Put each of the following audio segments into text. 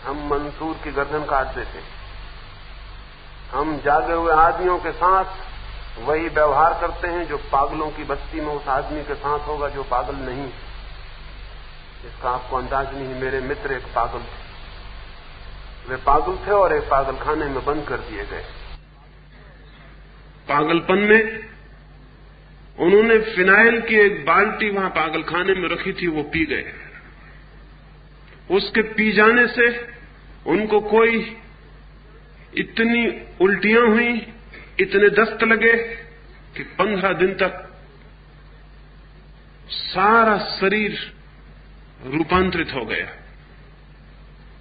हम मंसूर की गर्दन काट देते। हम जागे हुए आदमियों के साथ वही व्यवहार करते हैं जो पागलों की बस्ती में उस आदमी के साथ होगा जो पागल नहीं। इसका आपको अंदाज नहीं। मेरे मित्र एक पागल थे, वे पागल थे और एक पागलखाने में बंद कर दिए गए। पागलपन में उन्होंने फिनाइल की एक बाल्टी वहां पागलखाने में रखी थी, वो पी गए। उसके पी जाने से उनको कोई इतनी उल्टियां हुई, इतने दस्त लगे कि 15 दिन तक सारा शरीर रूपांतरित हो गया।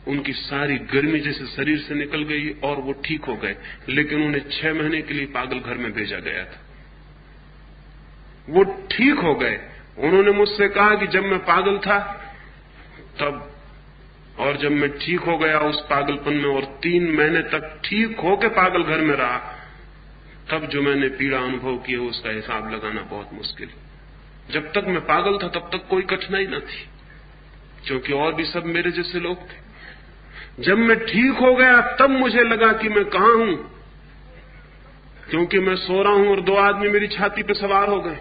उनकी सारी गर्मी जैसे शरीर से निकल गई और वो ठीक हो गए। लेकिन उन्हें 6 महीने के लिए पागल घर में भेजा गया था। वो ठीक हो गए। उन्होंने मुझसे कहा कि जब मैं पागल था तब, और जब मैं ठीक हो गया उस पागलपन में और 3 महीने तक ठीक होकर पागल घर में रहा, तब जो मैंने पीड़ा अनुभव की उसका हिसाब लगाना बहुत मुश्किल। जब तक मैं पागल था तब तक कोई कठिनाई न थी, क्योंकि और भी सब मेरे जैसे लोग थे। जब मैं ठीक हो गया तब मुझे लगा कि मैं कहां हूं, क्योंकि मैं सो रहा हूं और 2 आदमी मेरी छाती पे सवार हो गए।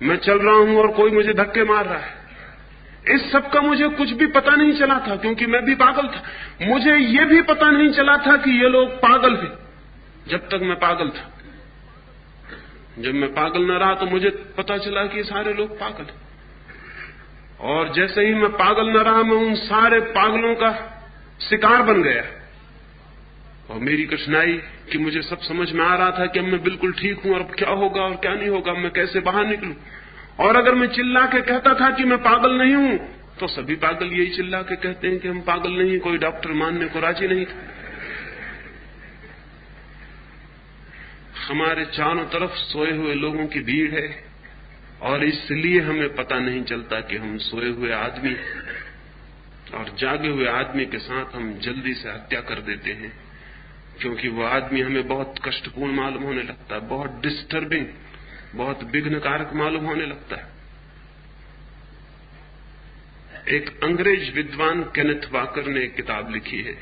मैं चल रहा हूं और कोई मुझे धक्के मार रहा है। इस सब का मुझे कुछ भी पता नहीं चला था, क्योंकि मैं भी पागल था। मुझे ये भी पता नहीं चला था कि ये लोग पागल हैं जब तक मैं पागल था। जब मैं पागल न रहा तो मुझे पता चला कि सारे लोग पागल हैं। और जैसे ही मैं पागल न रहा, मैं उन सारे पागलों का शिकार बन गया। और मेरी कठिनाई कि मुझे सब समझ में आ रहा था कि अब मैं बिल्कुल ठीक हूं और अब क्या होगा और क्या नहीं होगा, मैं कैसे बाहर निकलूं। और अगर मैं चिल्ला के कहता था कि मैं पागल नहीं हूं, तो सभी पागल यही चिल्ला के कहते हैं कि हम पागल नहीं। कोई डॉक्टर मानने को राजी नहीं था। हमारे चारों तरफ सोए हुए लोगों की भीड़ है, और इसलिए हमें पता नहीं चलता कि हम सोए हुए आदमी और जागे हुए आदमी के साथ हम जल्दी से हत्या कर देते हैं, क्योंकि वो आदमी हमें बहुत कष्टपूर्ण मालूम होने लगता है, बहुत डिस्टर्बिंग, बहुत विघ्नकारक मालूम होने लगता है। एक अंग्रेज विद्वान केनेथ वाकर ने एक किताब लिखी है,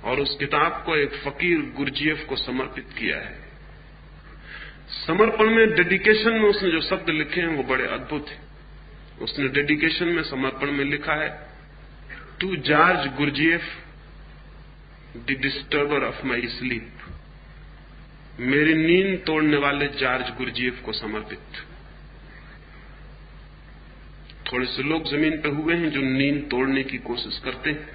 और उस किताब को एक फकीर गुरजीएफ को समर्पित किया है। समर्पण में, डेडिकेशन में उसने जो शब्द लिखे हैं वो बड़े अद्भुत हैं। उसने डेडिकेशन में, समर्पण में लिखा है, to George Gurdjieff the disturber of my sleep. मेरी नींद तोड़ने वाले जॉर्ज गुरजीएफ को समर्पित। थोड़े से लोग जमीन पे हुए हैं जो नींद तोड़ने की कोशिश करते हैं,